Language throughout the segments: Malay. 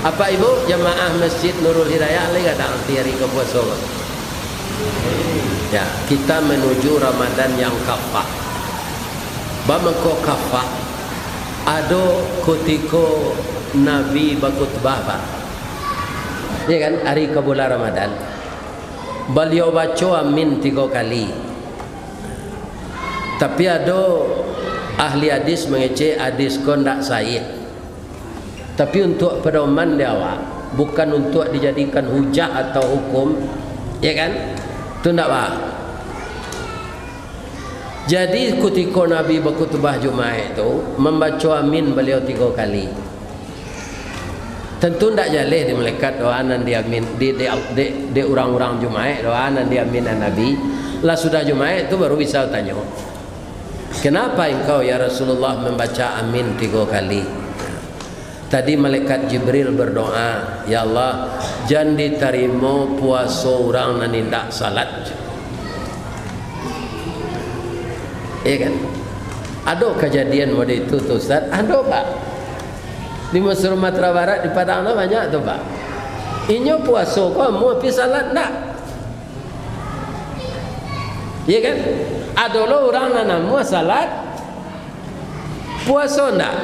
Apa ibu jemaah Masjid Nurul Hidayah lagi ada hari ke puasa? Ya, kita menuju Ramadan yang kafah. Bamako kafah ado kutiko Nabi bakutbah ba. Ya kan, hari ke bulan Ramadan. Beliau baca amin 3 kali. Tapi ada ahli hadis mengecek hadis kon tak sahih. Tapi untuk pedoman dia awak, bukan untuk dijadikan hujah atau hukum, ya kan? Itu tak apa. Jadi ketika Nabi berkhutbah Jumaat itu membaca amin beliau 3 kali. Tentu tidak jaleh di malaikat doanan dia amin di orang-orang Jumaat doanan dia amin Nabi. Lah sudah Jumaat itu baru bisa tanya, kenapa engkau ya Rasulullah membaca amin 3 kali? Tadi malaikat Jibril berdoa, ya Allah, jangan diterima puasa orang nan tidak salat. Ya kan? Ada kejadian model itu tuh Ustaz? Ada Pak. Di Sumatera Barat di Padang banyak tuh Pak. Inyo puasa kamu tapi salat tak? Ya kan? Ada lo orang nan mau salat puasa tak?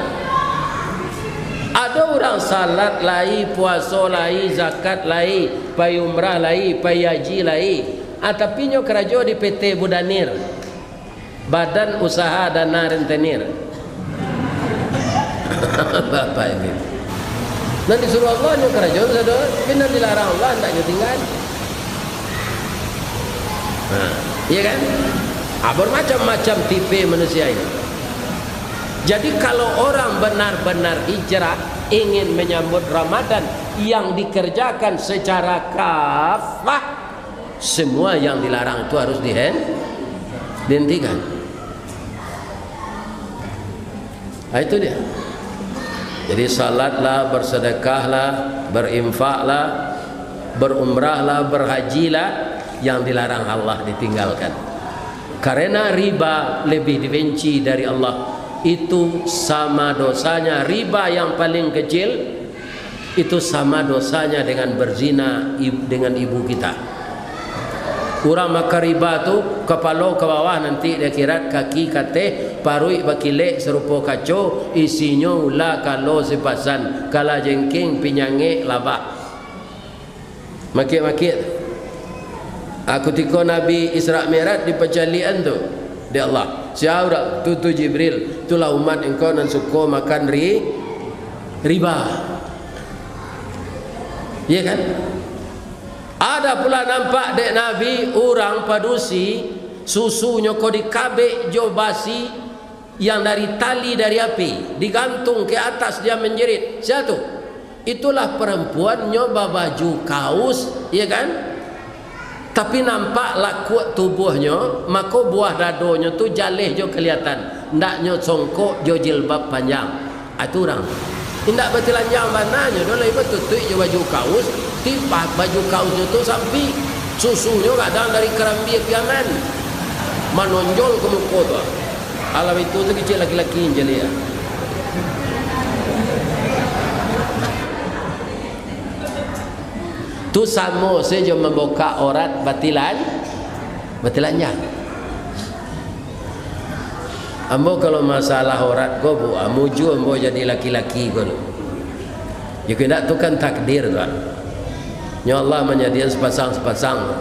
Ada orang salat lai, puasa lai, zakat lai, pai umrah lai, pai haji lai. Tapi nyo kerja di PT Budanir, Badan Usaha Dana Rentenir. Bapak ini. Nanti suruh Allah nyo kerja sudah, benar dilarang Allah tak nyo tinggal. Iya kan? Bermacam-macam tipe manusia ini. Jadi kalau orang benar-benar hijrah ingin menyambut Ramadan yang dikerjakan secara kafah, semua yang dilarang itu harus dihentikan. Nah, itu dia. Jadi salatlah, bersedekahlah, berinfaklah, berumrahlah, berhajilah, yang dilarang Allah ditinggalkan. Karena riba lebih dibenci dari Allah. Itu sama dosanya riba yang paling kecil, itu sama dosanya dengan berzina dengan ibu kita. Orang makan riba tu kepala ke bawah, nanti dia kira kaki kate parui bakile serupa kaco, isinya ulah kalau sepasan kala jengking pinyange labak makit-makit. Aku tiko Nabi Isra Mi'raj di pecalian tu di Allah siapa tu Jibril, itulah umat engkau nan suka makan riba, ya kan? Ada pula nampak dek Nabi orang padusi susunya kau dikabek jo basi yang dari tali dari api digantung ke atas dia menjerit. Siapa? Itulah perempuan nyoba baju kaos, ya kan? Tapi nampak lakuat tubuhnya, maka buah dadonya tu jaleh jo kelihatan. Ndaknya songkok jo jilbab panjang. Itu orang. Ndak bertelanjang mananya, dah lepas tutup jo baju kaos, tipak baju kaosnya tu sampai susunya kadang dari kerambi piangan. Menonjol ke muka tu. Alam itu tu kecil laki-laki yang jaleh. Tu sama saja membuka aurat batilannya. Ambo kalau masalah aurat ko bu, amuju ambo jadi laki-laki ko. Ya kena tu kan takdir tuan. Ya Allah menyediakan sepasang-sepasang.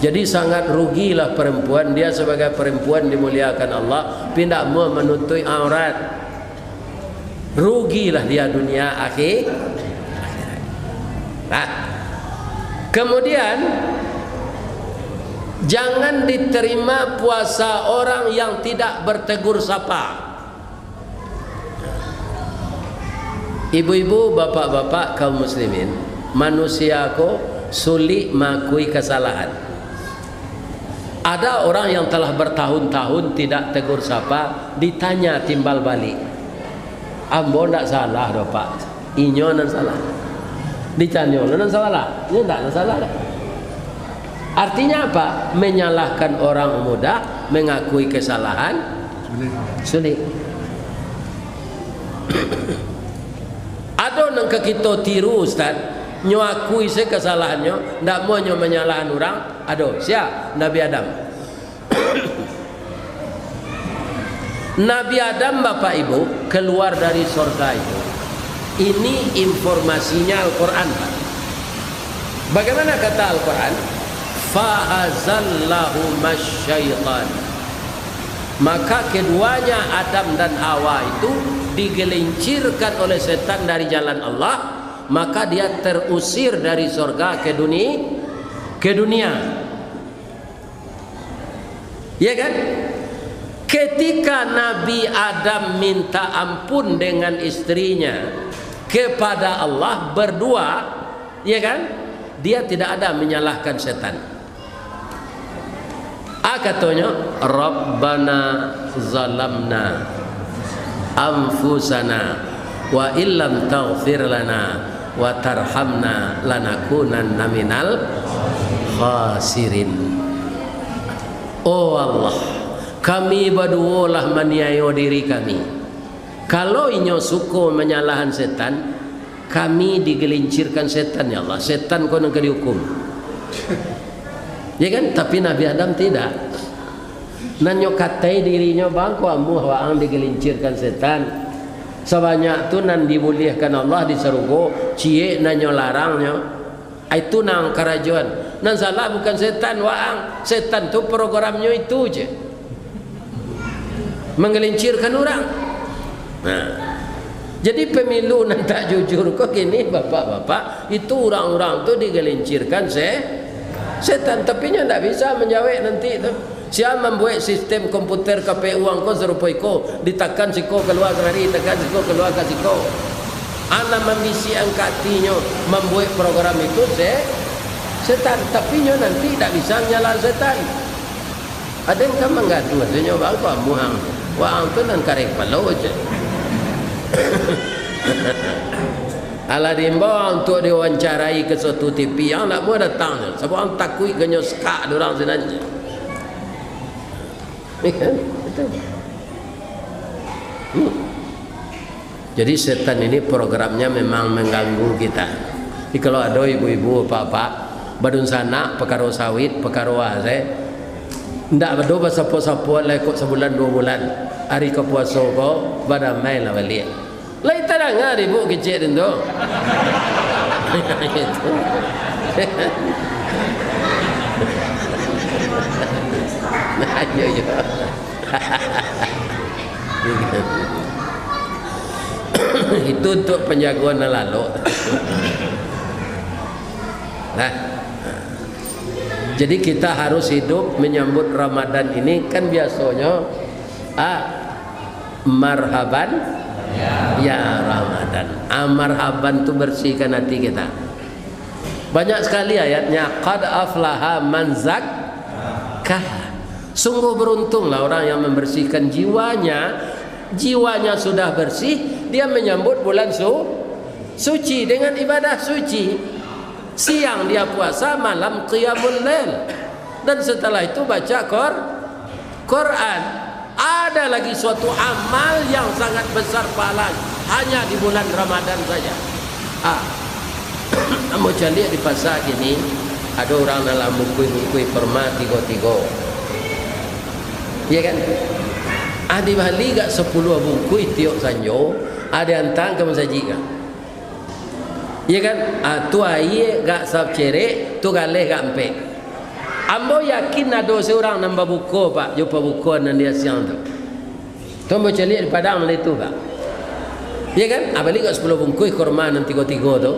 Jadi sangat rugilah perempuan, dia sebagai perempuan dimuliakan Allah, pindah mau menutup aurat. Rugilah dia dunia akhir. Nah, kemudian jangan diterima puasa orang yang tidak bertegur sapa. Ibu-ibu, bapak-bapak kaum muslimin, manusia ko sulit mengakui kesalahan. Ada orang yang telah bertahun-tahun tidak tegur sapa, ditanya timbal balik, ambo ndak salah do pak, inyo nan salah. Ditanya nan salah, ini ndak salah dah. Artinya apa? Menyalahkan orang mudah, mengakui kesalahan sulit. Ada Ada nang kita tiru Ustaz, nyo akui se kesalahannya, ndak mau nyo menyalahkan orang. Ada siapa? Nabi Adam. Nabi Adam Bapak Ibu keluar dari surga itu. Ini informasinya Al-Quran Pak. Bagaimana kata Al-Quran? Fa'azallahu masyaitan. Maka keduanya Adam dan Hawa itu digelincirkan oleh setan dari jalan Allah. Maka dia terusir dari surga ke dunia. Ya kan? Ketika Nabi Adam minta ampun dengan istrinya kepada Allah berdua, ya kan? Dia tidak ada menyalahkan setan. Katanya, Rabbana zalamna anfusana wa illam taghfir lana wa tarhamna lanakunanna minal khasirin. Oh Allah, kami berdualah meniayo diri kami. Kalau inyo suko menyalahkan setan, kami digelincirkan setan ya Allah. Setan kono ke dihukum. Ya kan? Tapi Nabi Adam tidak. Nanyo katai dirinya bangko amu waang digelincirkan setan. Sebanyak tu nan dibolehkan Allah di surga, cie nanyo larangnya. Itu nang kerajaan. Nan salah bukan setan waang. Setan tu programnya itu je. Menggelincirkan orang. Nah, jadi pemilu nan tak jujur kok gini bapak-bapak, itu orang-orang tu digelincirkan setan. Tapi nya tak bisa menjawab nanti tu. Siapa membuat sistem komputer KPU angko serupa iko, ditekan siko keluar dari, tekan siko keluar ke siko. Anak membisi angkatinya membuat program itu setan. Tapi nya nanti tak bisa nyala setan. Ada yang kan menggadu, ada yang bangko amuhang. Wah, itu nan karek palau aja. Ala dibawa untuk diwawancarai ke suatu TV yang nak buat datang. Sebab orang takui kenyo skak orang senanja. Jadi setan ini programnya memang mengganggu kita. Jadi kalau ada ibu-ibu bapak badun sana pekaro sawit, pekaro wase, ndak berdoa sapo-sapo lekok sebulan 2 bulan. Hari ke puasa ko badamai lah balik. Lai tarang hari bu kecil itu. Nah, yo. Itu untuk penjagaan lalu. Nah, jadi kita harus hidup menyambut Ramadan ini kan biasanya marhaban ya Ramadan. Marhaban itu bersihkan hati kita. Banyak sekali ayatnya qad aflaha man zakkah. Sungguh beruntunglah orang yang membersihkan jiwanya. Jiwanya sudah bersih, dia menyambut bulan suci dengan ibadah suci. Siang dia puasa, malam qiyamul lail. Dan setelah itu baca Quran. Ada lagi suatu amal yang sangat besar pahala hanya di bulan Ramadan saja. Mau cari di pasar gini, ada orang dalam mukui perma tigo. Ya kan? Ada bali gak 10 bungkui tiok sanjo, ada antang ke masjid kan? Ya kan? Tu aye gak sab cerek, tu galeh gak empe. Ambo yakin ada seorang nambah buku pak, jumpa buku nan dia siang tu. Tu ambo cari di padang itu pak. Ya kan? Bali gak 10 bungkui kurma nan tigo tu.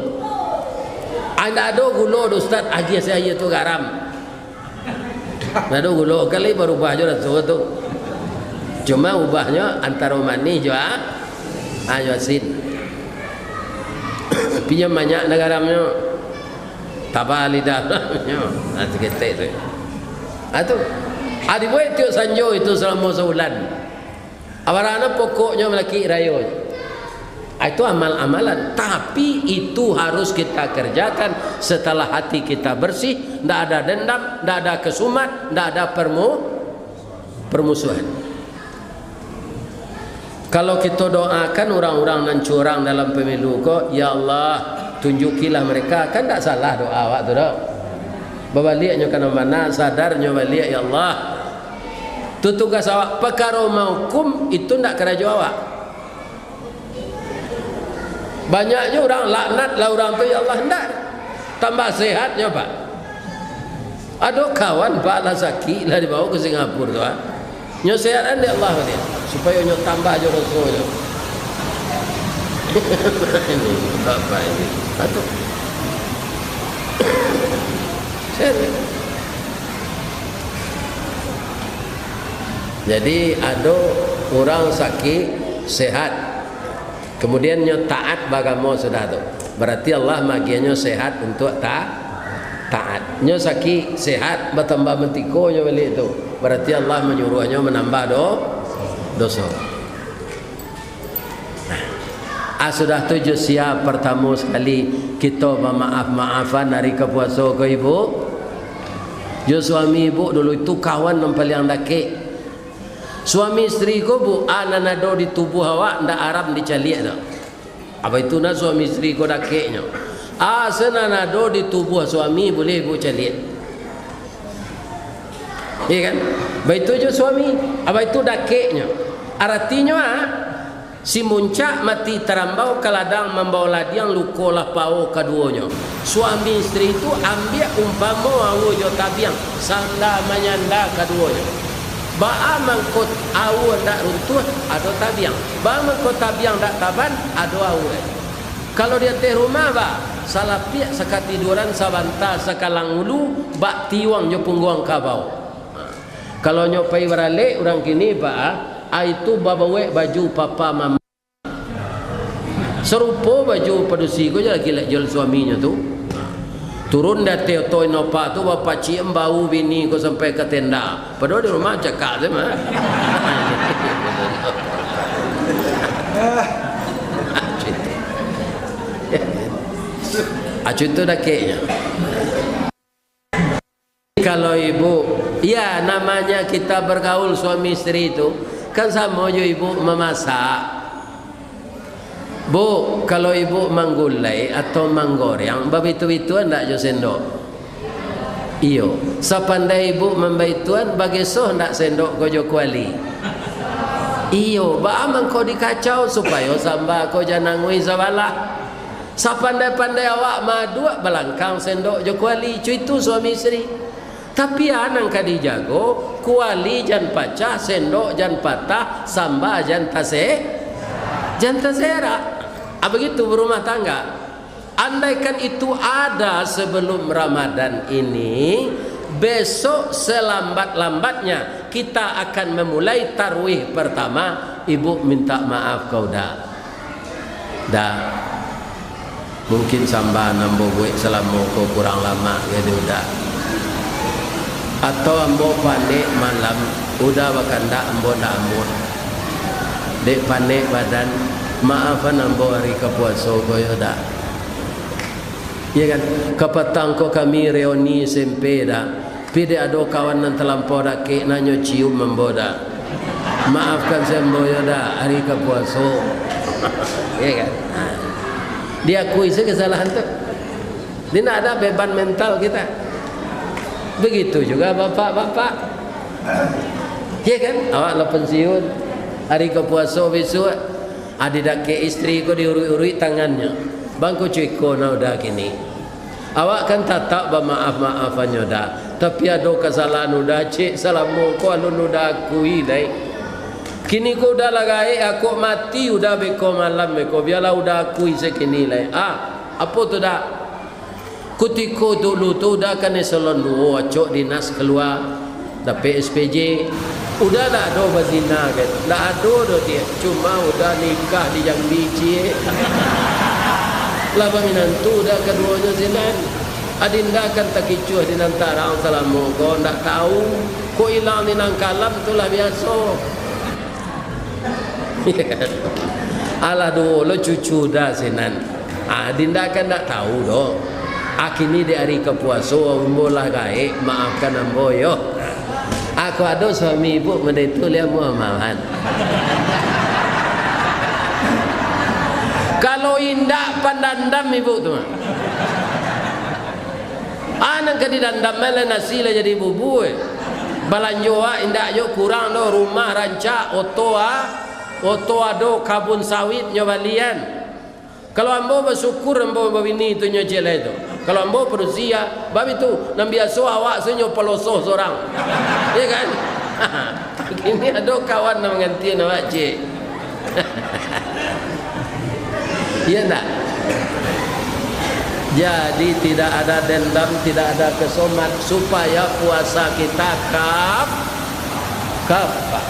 Anda ada gula Ustaz, aja saya tu garam. Nado gulo kali baru ubah aja tu tu. Cuma ubahnya antara manis juga asin. Pinjam banyak negaramnya. Tabal lidahnya. Nanti kita tu. Atu. Adi buat tiok sanjo itu selama sebulan. Abarana pokoknya melaki rayo. Itu amal-amalan, tapi itu harus kita kerjakan setelah hati kita bersih, tidak ada dendam, tidak ada kesumat, tidak ada permusuhan. Kalau kita doakan orang-orang nan curang dalam pemilu kok, ya Allah tunjukilah mereka, kan tak salah doa awak tu dah. Berbaliknya kana mana sadarnya balik, ya Allah tu tugas awak. Perkara maukum itu ndak kerja awak. Banyaknya orang laknat lah orang tu, ya Allah ndak tambah sehatnya Pak. Ada kawan Pak lah sakit lah dibawa ke Singapura tu nyo sehat dia Allah dia supaya nyo tambah je rasulnya. Ini apa ini? Atau jadi ada orang sakit sehat, kemudian nyo taat bagamo sudah tu, berarti Allah magiannya sehat untuk taat. Nyo sakit sehat bertambah mentiko nyo balik tu, berarti Allah menyuruhnya menambah dosa. Sudah tujuh siap pertama sekali kita maaf-maafan hari kepuasa ke ibu. Jo suami ibu dulu itu kawan yang paling dakik. Suami isteri ko bu ananado di tubuh awak ndak Arab dicaliak dah. Apa itu nak suami isteri ko dakiknya? Senanado di tubuh suami boleh ibu caliak. Iya kan? Begitu je suami. Apa itu dakiknya? Artinya si muncak mati terambau kaladang membawa ladiang lukolah pau keduanya. Suami isteri itu ambil umpama awu jo tabiang sanda menyanda keduanya. Ba mangkot awu ndak runtuh ada tabiang. Ba mangkot tabiang ndak taban ada awu. Kalau dia teh rumah ba salah piak sakatiduran sabanta sakalang ulu bak tiwang jo pungguang kabau. Kalau nyopai berale orang kini ba itu babawe baju papa mama serupa baju padusi ko je laki jual suaminya tu turun dah teotoi nopak tu bapak cium bau bini ko sampai ke tenda padahal di rumah cakap je mah. Acu itu dah keknya. Kalau ibu ya namanya kita bergaul suami isteri itu kan sama je ibu memasak. Bu, kalau ibu manggulai atau manggoreng, babitu-bituan ndak jo sendok. Iyo, sapandai ibu membaituan bagi soh ndak sendok ko jo kuali. Iyo, ba amang ko dikacau supaya samba ko janangui sabala. Sapandai-pandai awak madua balangkang sendok jo kuali, cu itu suami isteri. Tapi anang kadi jago, kuali jan pacah, sendok jan patah, samba jan tasera. Begitu berumah tangga. Andaikan itu ada sebelum Ramadan ini, besok selambat-lambatnya kita akan memulai tarwih pertama. Ibu minta maaf kau dah mungkin samba nambo gue selama kau kurang lama jadi udah, atau ambo pandek malam udah bakanda ambo ndak ambo dek pandek badan maafan ambo hari kepuasa koyo dah. Ya kan? Kepetang ko kami reuni SMP dah. Pide ado kawan nan terlampau dak ke nanyo cium ambo dah. Maafkan saya ambo yo dah hari kepuasa. Ya kan? Diakui kesalahan tu. Dia nak ada beban mental kita. Begitu juga bapak-bapak. Ya kan? Awak lah pensiun hari kepuasa besok. Ada ke isteri ko diurui-urui tangannya. Bangku cuiko na udah kini. Awak kan tak bermaaf-maafannya dah. Tapi ada kesalahan udah cik salamu ko alun udah akui dai. Kini ko udah lagai aku mati udah beko malam beko biarlah udah akui sekini lai. Apa tu dah? Kutiko dulu tu udah kan eselon 2 cok dinas keluar dapat SPJ. Udah tak ada berzina kan? Tak ada dia. Cuma udah nikah di yang biji. Laba minantu dah keduanya zinan. Adinda kan tak kicuh di antara orang salamu. Kau tak tahu. Kau hilang di nang kalam itulah biasa. Alah dulu cucu dah zinan. Adinda kan tak tahu doh. Akini di hari kepuasa umbolah gaik maafkan ambo yo. Aku ada suami ibu menditu lihat Muhammadan. indak pandandam ibu tu. Anak ke didandam mele nasi lah jadi bubu. Balanjoa indak yo kurang do rumah rancak oto ado kabun sawit nyobalian. Kalau ambo bersyukur ambo bini tu nyo jele tu. Kalau ambo perusia babi tu nam biasa awak senyo pelosoh seorang. Ya kan? Kini ada kawan nak menganti awak cik. Ya tak? Jadi tidak ada dendam, tidak ada kesomat supaya puasa kita kafah.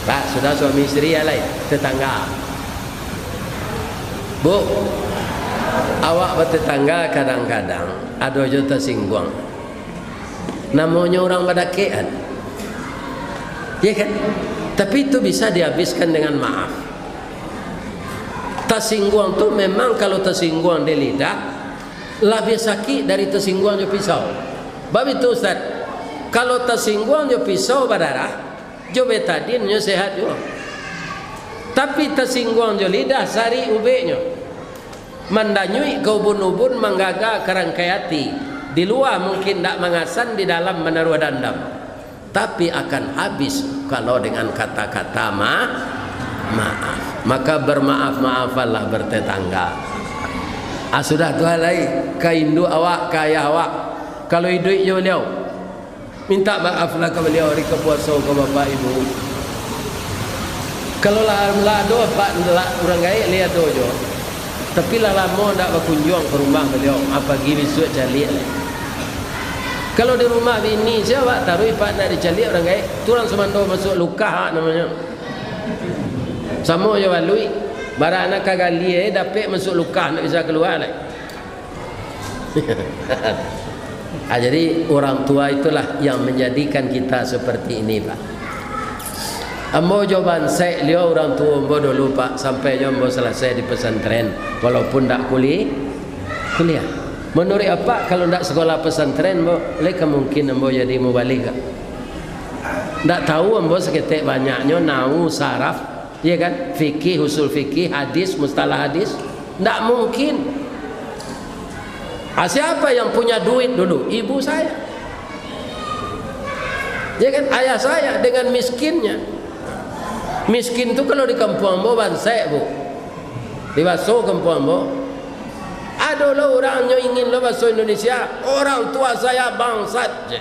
Pak, sudah suami istri ya lain, tetangga. Bu, awak bertetangga kadang-kadang ada je tersinggung. Namanya orang badakean. Ya kan? Tapi itu bisa dihabiskan dengan maaf. Tersinggung tu memang kalau tersinggung di lidah lebih sakit dari tersinggung je pisau. Bab itu Ustaz, kalau tersinggung je pisau berdarah, jo betadin je sehat juga. Tapi tersinggung je lidah sari ubeknya. Mandanyui ke ubun-ubun menggaga kerangkai hati. Di luar mungkin tak mengasan, di dalam menaruh dandam. Tapi akan habis kalau dengan kata-kata maaf. Maka bermaaf-maafanlah bertetangga. Sudah tu halai kaindu awak kaya awak. Kalau hidup je beliau, minta maaflah ke beliau hari kepuasa ke bapak ibu. Kalau lah do pak orang gaya lihat do jo. Tapi lah lama tak berkunjung ke rumah beliau. Apa gini besok calik. Kalau di rumah bini siapa taruh pak nak dicalik orang gaya. Turang semando masuk luka namanya. Sama je walui barang anak kagali dapat masuk luka nak bisa keluar lagi. Jadi orang tua itulah yang menjadikan kita seperti ini Pak. Ambo jawaban saya lihat orang tua ambo dulu Pak sampai ambo selesai di pesantren walaupun tak kuliah. Menurut apa kalau tak sekolah pesantren ambo leka mungkin ambo jadi mubalik. Tak tahu ambo seketik banyaknya nau saraf. Ya kan? Fikih, usul fikih, hadis, mustalah hadis. Tak mungkin. Siapa yang punya duit dulu? Ibu saya. Ya kan? Ayah saya dengan miskinnya. Miskin tu kalau di kampung ambo bansai bu. Di baso kampung ambo. Ada lah orang yang ingin lah baso Indonesia. Orang tua saya bangsat.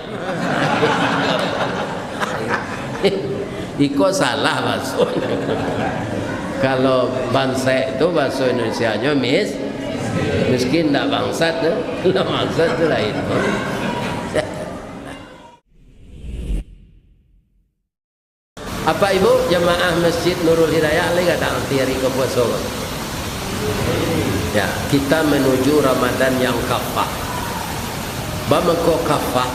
Iko salah bahasa. Kalau bangsa itu bahasa Indonesianya miskin tak bangsat tu. Kalau bangsat tu lain. Apa ibu jemaah Masjid Nurul Hidayah lagi kata anti hari kepuasa. Ya, kita menuju Ramadan yang kafah. Bamako kafah.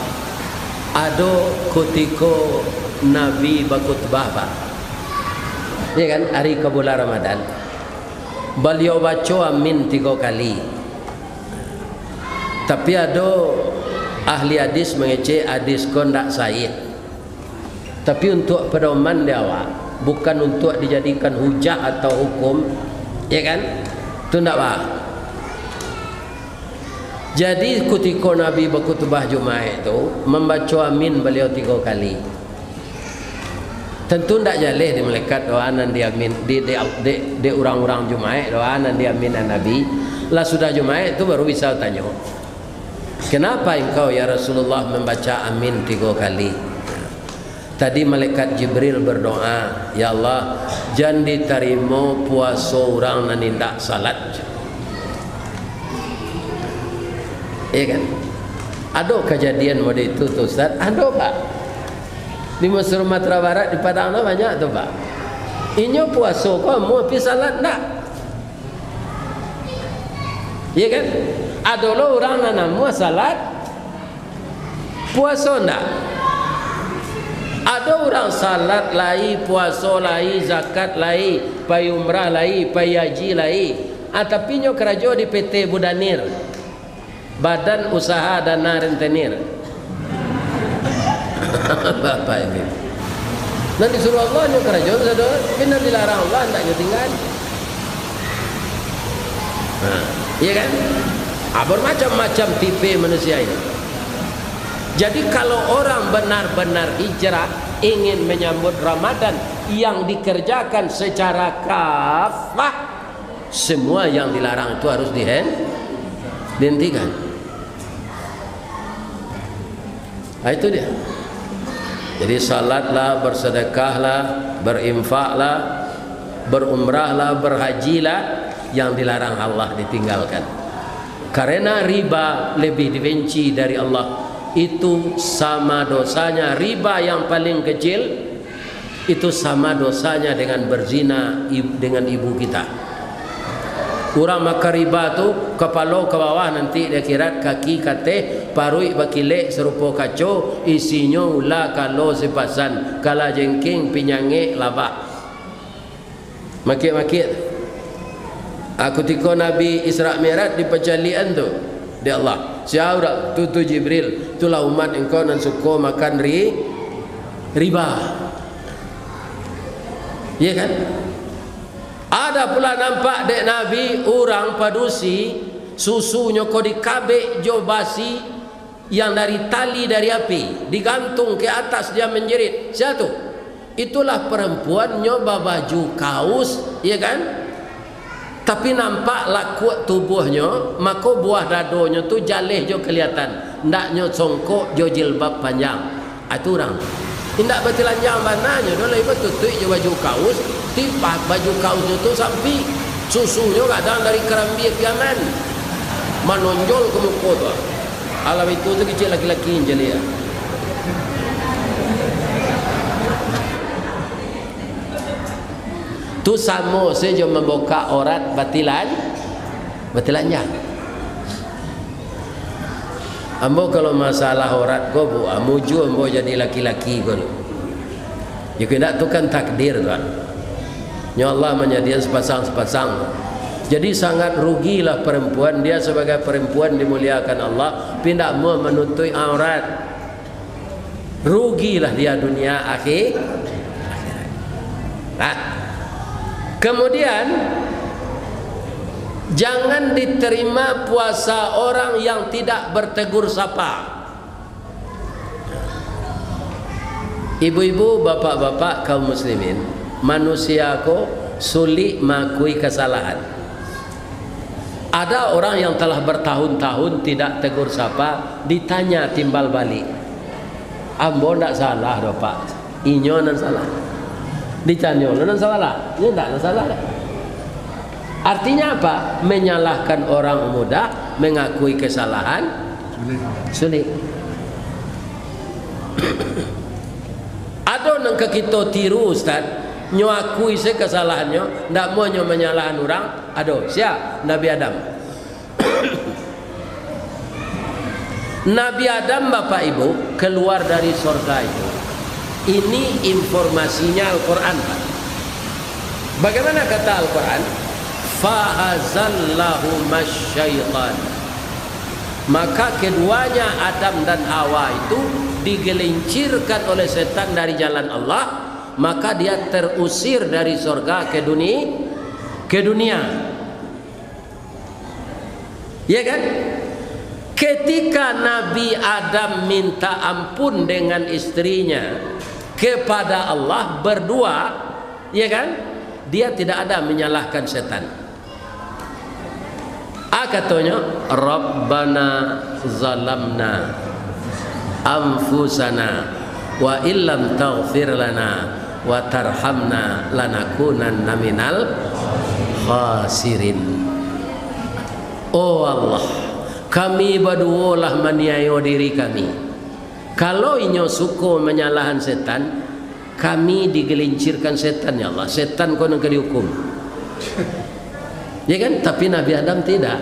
Ado kutiko Nabi bakutbah Pak. Ya kan hari ke bulan Ramadan. Beliau baca amin 3 kali. Tapi ada ahli hadis mengecek hadis kon tak sahih. Tapi untuk pedoman dia awak, bukan untuk dijadikan hujah atau hukum. Ya kan? Itu tak apa. Jadi ketika Nabi berkhutbah Jumaat itu membaca amin beliau 3 kali. Tentu tidak jaleh di malaikat doanan dia amin di orang-orang Jumaat doanan dia amin Nabi. Lah sudah Jumaat itu baru bisa tanya. Kenapa engkau ya Rasulullah membaca amin 3 kali? Tadi malaikat Jibril berdoa, ya Allah, jangan diterima puasa orang nan tidak salat. Ya kan? Ada kejadian model itu tu Ustaz? Ada Pak. Di Sumatera Barat di Padang banyak tu Pak. Inyo puasa kamu tapi salat tak? Ya kan? Ada lo orang nan mau salat puasa tak? Ada orang salat lai, puasa lai, zakat lai, pai umrah lai, pai haji lai. Tapi nyo kerja di PT Budanir. Badan Usaha Dana Rentenir. Bapak ini. Nanti suruh Allah nyo kerja saudara, benar dilarang Allah tak nyo tinggal. Iya kan? Bermacam-macam tipe manusia ini. Jadi kalau orang benar-benar hijrah, ingin menyambut Ramadan yang dikerjakan secara kafah, semua yang dilarang itu harus dihentikan. Nah, itu dia. Jadi salatlah, bersedekahlah, berinfaklah, berumrahlah, berhajilah, yang dilarang Allah ditinggalkan. Karena riba lebih dibenci dari Allah. Itu sama dosanya, riba yang paling kecil itu sama dosanya dengan berzina dengan ibu kita. Orang makan riba tu kepala ke bawah, nanti dia kira kaki kate parui bakile serupa kaco, isinya ulah kalau sepasan kala jengking pinyange labah makit-makit. Aku tiko Nabi Isra Mi'raj di pecalian tu di Allah siapa tu Jibril, itulah umat engkau nan suka makan riba. Ya kan? Ada pula nampak dek Nabi orang padusi susunya kau dikabek jo basi yang dari tali dari api digantung ke atas, dia menjerit. Siapa? Itulah perempuan nyoba baju kaos, ya kan? Tapi nampak laku tubuhnya, maka buah dadonya tu jaleh jo kelihatan. Ndaknya songkok jo jilbab panjang. Itu orang. Indak bertelanjang mananya, dah lebih tutup je baju kaos, tipak baju kaosnya tu sampai susunya kadang dari kerambi piangan menonjol ke muka tu. Alam itu tu kecil laki-laki yang jelia. Tu sama saja membuka aurat batilannya. Ambo kalau masalah aurat ko bu, amuju ambo jadi laki-laki ko. Ya kena tu kan takdir tuan. Ya Allah menyediakan sepasang-sepasang. Jadi sangat rugilah perempuan, dia sebagai perempuan dimuliakan Allah, pindah mau menutup aurat. Rugilah dia dunia akhirat. Nah, kemudian jangan diterima puasa orang yang tidak bertegur sapa. Ibu-ibu, bapak-bapak kaum muslimin, manusia ko sulit mengakui kesalahan. Ada orang yang telah bertahun-tahun tidak tegur sapa, ditanya timbal balik. Ambo ndak salah do Pak. Inyo nan salah. Ditanya nan salah. Ini ndak salah. Artinya apa? Menyalahkan orang muda, mengakui kesalahan sulit. Ada nang kita tiru Ustaz, nyo akui se kesalahannya, ndak mau nyo menyalahkan orang. Aduh, siapa? Nabi Adam. Nabi Adam Bapak Ibu keluar dari surga itu. Ini informasinya Al-Quran Pak. Bagaimana kata Al-Quran? Fa'azallahu masyaitan. Maka keduanya Adam dan Hawa itu digelincirkan oleh setan dari jalan Allah, maka dia terusir dari surga ke dunia. Ya kan? Ketika Nabi Adam minta ampun dengan istrinya kepada Allah berdua, ya kan? Dia tidak ada menyalahkan setan. Katanya, Rabbana zalamna anfusana wa illam taghfir lana wa tarhamna lanakunanna minal khasirin. Oh Allah, kami berdualah maniayo diri kami. Kalau inyo suko menyalahan setan, kami digelincirkan setan ya Allah. Setan kau nak dihukum. Ya kan? Tapi Nabi Adam tidak.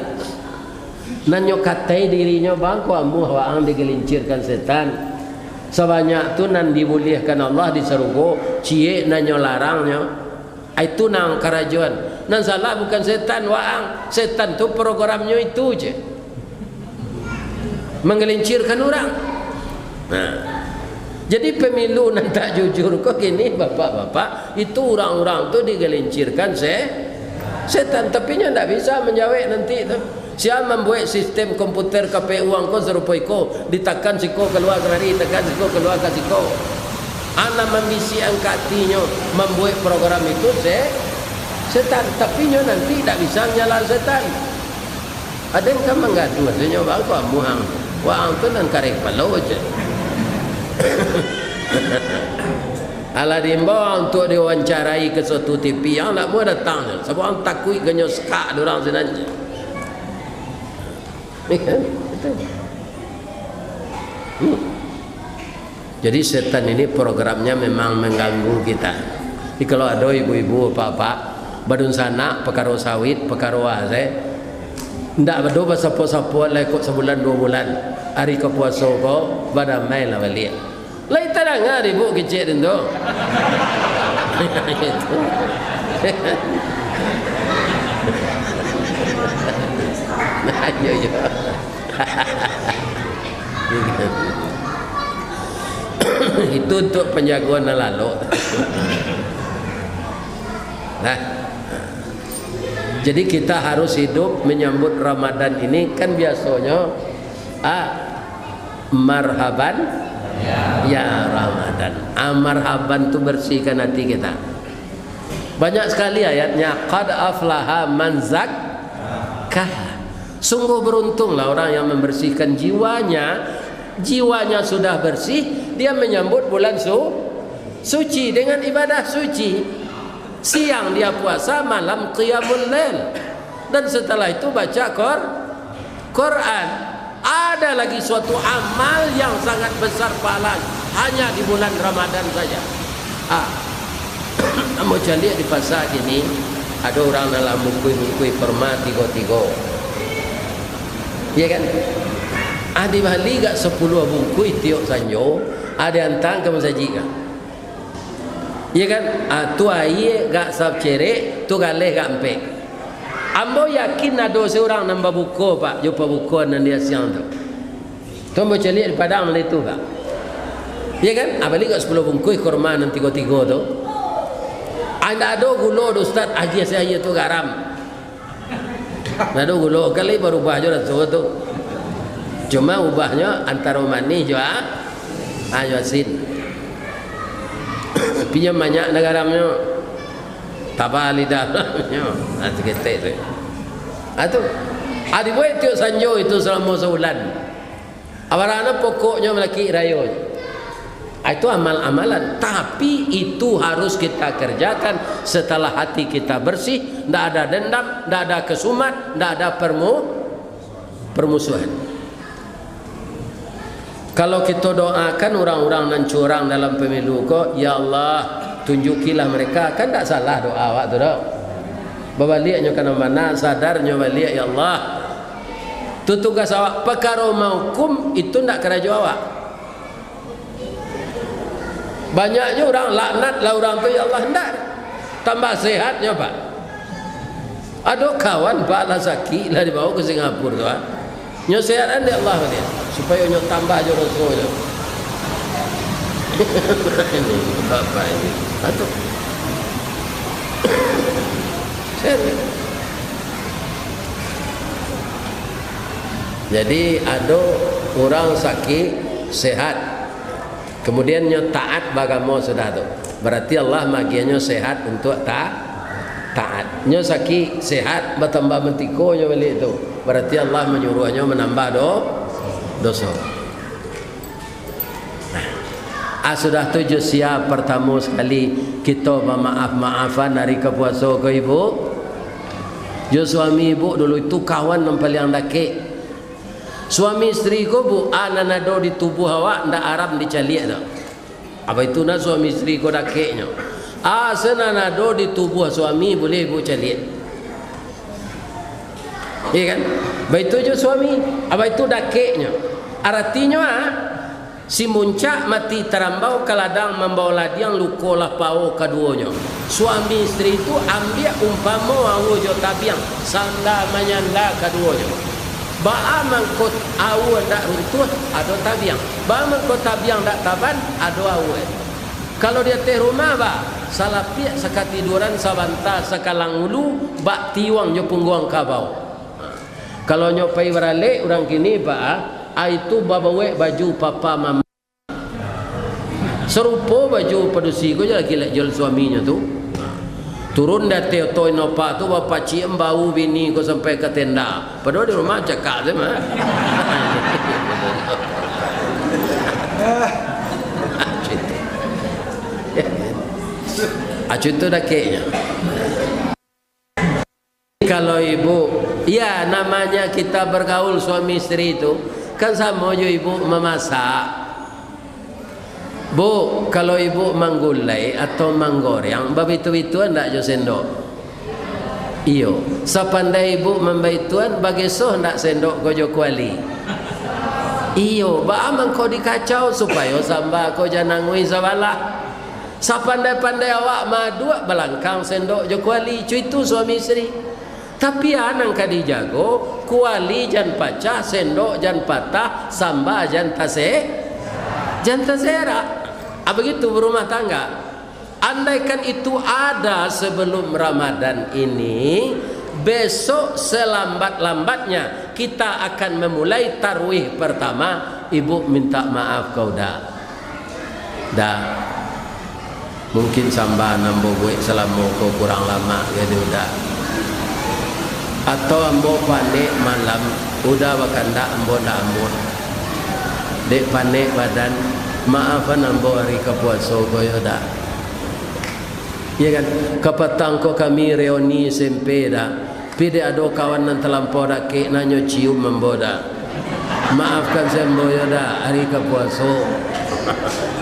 Nanyo katai dirinya bangko amu hawaang digelincirkan setan. Sebanyak tu nan dimuliakan Allah di surga, cie nanyo larangnya. Itu nang kerajuan. Nan salah bukan setan waang. Setan tu programnya itu je. Menggelincirkan orang. Nah, jadi pemilu nan tak jujur kok gini bapak-bapak, itu orang-orang tu digelincirkan Setan, tapi nya tidak bisa menjawab nanti tu. Siapa membuat sistem komputer KPU angko serupa iko, ditekan siko keluar kemari, tekan siko keluar ke siko. Anak membisi angkatinya membuat program itu setan, tapi nya nanti tidak bisa nyala setan. Ada yang kan mengadu, saya bang kau muang, wah tu nan karek palau je. Ala dibawa untuk diwawancarai ke suatu TV yang nak buat datang, sebab orang takut kenyo skak orang senanya. Jadi setan ini programnya memang mengganggu kita. Jadi kalau ada ibu-ibu bapak badun sana perkara sawit perkara wase ndak bedo sapo-sapo lekok sebulan 2 bulan hari ke puasa ko badamai lah balik lai tarang hari bu kecil itu nah yo itu untuk penjagoan lalu. Nah, jadi kita harus hidup menyambut Ramadan ini kan biasanya marhaban ya Ramadan. Marhaban itu bersihkan hati kita. Banyak sekali ayatnya qad aflaha man zakkah. Sungguh beruntunglah orang yang membersihkan jiwanya. Jiwanya sudah bersih, dia menyambut bulan suci dengan ibadah suci. Siang dia puasa, malam qiyamul lail, dan setelah itu baca Quran. Ada lagi suatu amal yang sangat besar pahala hanya di bulan Ramadan saja. Mau lihat di pasar ini ada orang dalam mukui perma tigo. Ya kan? Ada bali gak 10 bungkus tiok sanjo, ada antang ke masajikan. Ya kan? Tu air gak sab cerek, tu galeh gak empek. Ambo yakin ada seorang nambah buku pak, jumpa buku nan dia siang tu. Tu ambo cari di padang mana itu pak. Ya kan? Bali gak 10 bungkus kurma nan tiga-tiga tu. Anda ada gula ustaz aja saya tu garam. Ada gula kali baru bahaja tu tu. Cuma ubahnya antara manis juga asin. Pinjam banyak negaramnya tabah lidahnya nanti kita itu. Atau ada buat tiup sanjo itu selama sebulan. Abarana pokoknya melaki rayo. Itu amal-amalan, tapi itu harus kita kerjakan setelah hati kita bersih, tidak ada dendam, tidak ada kesumat, tidak ada permusuhan. Kalau kita doakan orang-orang nan curang dalam pemilu kok, ya Allah tunjukilah mereka, kan tak salah doa awak tu dah. Babaliknya kana mana sadarnya balik ya Allah. Tu tugas awak, perkara maukum itu ndak kerja awak. Banyaknya orang laknat lah orang tu ya Allah ndak. Tambah sehatnya Pak. Ada kawan Pak lah sakit lah dibawa ke Singapura tu nyo sehat dia Allah dia supaya nyo tambah je rasulnya. Ini apa ini? Atau jadi ada orang sakit sehat, kemudian nyo taat bagamo sudah tu. Berarti Allah magiannya sehat untuk taat. Nyo sakit sehat bertambah mentiko nyo balik tu. Berarti Allah menyuruhnya menambah dosa. Sudah 7 siap pertama sekali kita maaf-maafan hari ke puasa ke ibu. Jo suami ibu dulu itu kawan yang paling dakik. Suami isteri ko bu ananado di tubuh awak ndak Arab dicaliak dah. Apa itu na suami isteri ko dakiknya. Senanado di tubuh suami boleh ibu caliak. Iya kan? Begitu je suami, apa itu dakiknya. Artinya si muncak mati terambau kaladang membawa ladiang lukolah pau keduanya. Suami istri itu ambil umpama awu jo tabiang sanda menyanda keduanya. Ba mangkot awu ndak runtuh ada tabiang. Ba mangkot tabiang ndak taban ada awu. Kalau dia teh rumah ba, salah pihak sakatiduran sabanta sakalang ulu bak tiwang nyo pungguang kabau. Kalau nyo pai barale orang kini ba, itu babawe baju papa mama. Serupa baju padusi ko lagi jual suaminya tu. Turun dah teo toy nopa tu bapak cium bau bini ko sampai ke tenda. Padahal di rumah cakap je mah. Acu itu dah kayaknya. Kalau ibu, ya namanya kita bergaul suami istri itu kan sama jo ibu memasak. Bu, kalau ibu manggulai atau manggoreng, babitu-bituan tak jo sendok? Iyo. Sapandai ibu membaituan, bagesoh tak sendok gojo kuali? Iyo. Ba amang kau dikacau supaya samba kau jangan ngui sabala. Sapandai-pandai awak madua balangkang sendok jo kuali. Cu itu suami istri. Tapi anang kadi jago, kuali jan pacah, sendok jan patah, samba jan tasera. Begitu berumah tangga. Andaikan itu ada sebelum Ramadan ini, besok selambat-lambatnya kita akan memulai tarwih pertama. Ibu minta maaf kau dah mungkin samba nambo gue selama kau kurang lama jadi udah, atau ambo panik malam udah bakanda ambo dah ambo dek panik badan maafan ambo hari kepuasa koyo dah. Ya kan, kepetang ko kami reuni SMP dah. Pide ado kawan nan terlampau dah ke nanyo cium ambo dah. Maafkan saya ambo yo dah hari kepuasa.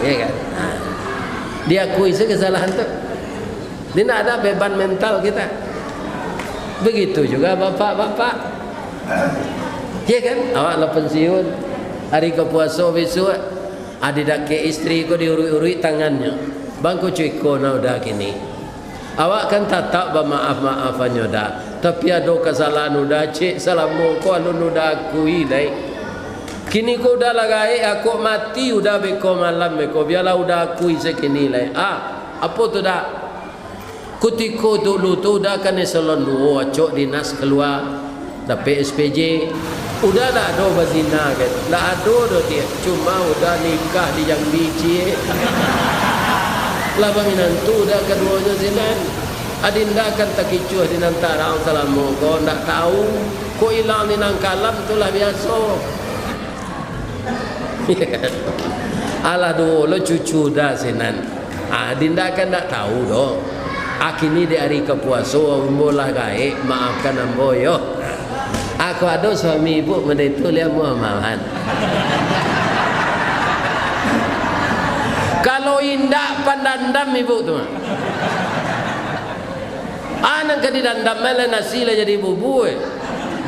Ya kan. Diakui kesalahan tu. Tidak ada beban mental kita. Begitu juga bapak-bapak. Ya kan, awak lah pensiun hari kepuasa besok. Ada ke istri ko diurui-urui tangannya. Bangku cuiko na udah kini. Awak kan tatap maaf-maafannya dah. Tapi ada kesalahan udah cik salamu ko alun udah akui dai. Kini ko udah lagai aku mati udah beko malam beko biarlah udah akui sekini lai. Apa tu dah? Kutiko dulu tu udah kan eselon 2 cok dinas keluar. Dapat SPJ. Udah tak ada berzina kan? Tak ada dia. Cuma udah nikah di yang biji. Laba minantu dah keduanya sinan. Adinda kan tak kicuh di antara orang salamu. Kau tak tahu. Kau hilang di nang kalam itulah biasa. Alah dulu cucu dah sinan. Adinda kan tak tahu doh. Akini di hari kepuasa umbolah gaik maafkan ambo yo. Aku ada suami ibu menditu lihat muamahan. Kalau indak pandandam ibu tu. Anak ke didandam mele nasi lah jadi bubu.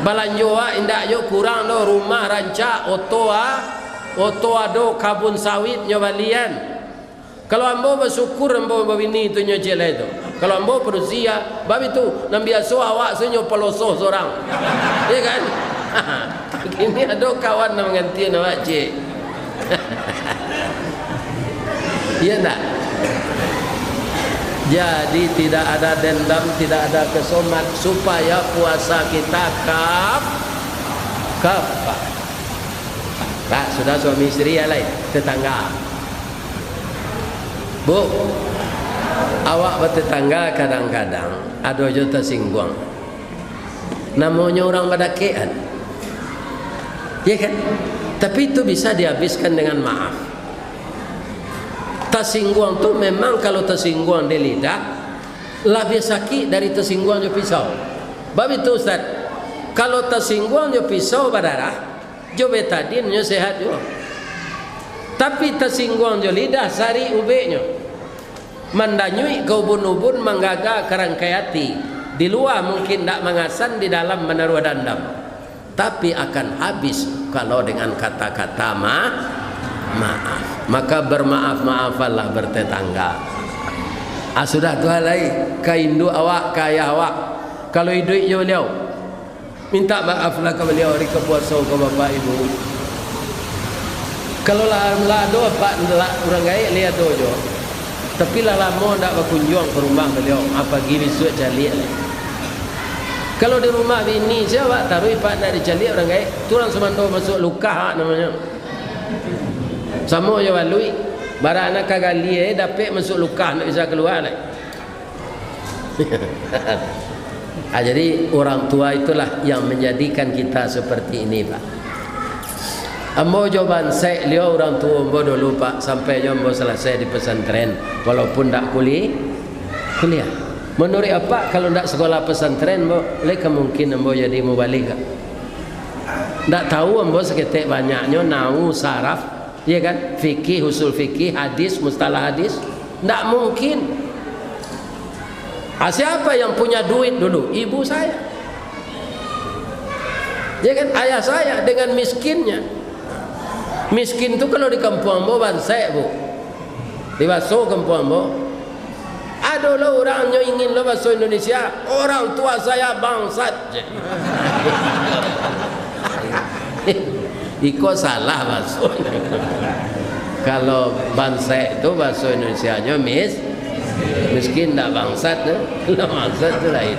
Balanjoa indak yo kurang do rumah rancak oto ado kabun sawit nyobalian. Kalau ambo bersyukur ambo bini tu nyo jela itu. Kalau ambo berusia, babi tu nam biasa awak senyo pelosoh seorang. Ya kan? Kini ada kawan nam gantian awak cik. Iya tak? Jadi tidak ada dendam, tidak ada kesomat supaya puasa kita kafah. Tak, sudah suami istri ya lain, tetangga. Bu, awak bertetangga kadang-kadang ada je tersinggung. Namanya orang badakean. Ya kan? Tapi itu bisa dihabiskan dengan maaf. Tersinggung tu memang kalau tersinggung di lidah lebih sakit dari tersinggung je pisau. Bab itu Ustaz, kalau tersinggung je pisau berdarah, jo betadin je sehat juga. Tapi tersinggung je lidah sari ubeknya. Mandanyui ke ubun-ubun menggaga kerangkaiati. Di luar mungkin tak mengasan, di dalam menaruh dandam. Tapi akan habis kalau dengan kata-kata maaf. Maka bermaaf-maafanlah bertetangga. Sudah tu halai kaindu awak kaya awak. Kalau hidup je beliau, minta maaflah ke beliau hari kepuasa ke bapak ibu. Kalau lah do pak orang gaik lihat dojo. Tapi lah lama tak berkunjung ke rumah beliau. Apa gini suat jalik. Kalau di rumah bini siapa taruh ipak nak dicalik orang kaya. Turang semando masuk luka namanya. Sama je walui. Barang anak kagali dapat masuk luka nak bisa keluar lagi. Jadi orang tua itulah yang menjadikan kita seperti ini, Pak. Ambo jawaban saya lihat orang tua ambo dulu, Pak, sampai ambo selesai di pesantren walaupun tak kuliah. Menurut apa kalau tak sekolah pesantren ambo leka mungkin ambo jadi mubalik. Tak tahu ambo seketik banyaknya nau saraf, ya kan? Fikih, usul fikih, hadis, mustalah hadis. Tak mungkin. Siapa yang punya duit dulu? Ibu saya. Ya kan, ayah saya dengan miskinnya. Miskin itu kalau di kampung ambo bansai, Bu. Di baso kampung ambo. Ada lah orang yang ingin lah bahasa Indonesia. Orang tua saya bangsat. Iko salah bahasa. Kalau bansai itu bahasa Indonesianya miskin tak bangsat, lah bangsat itu lain.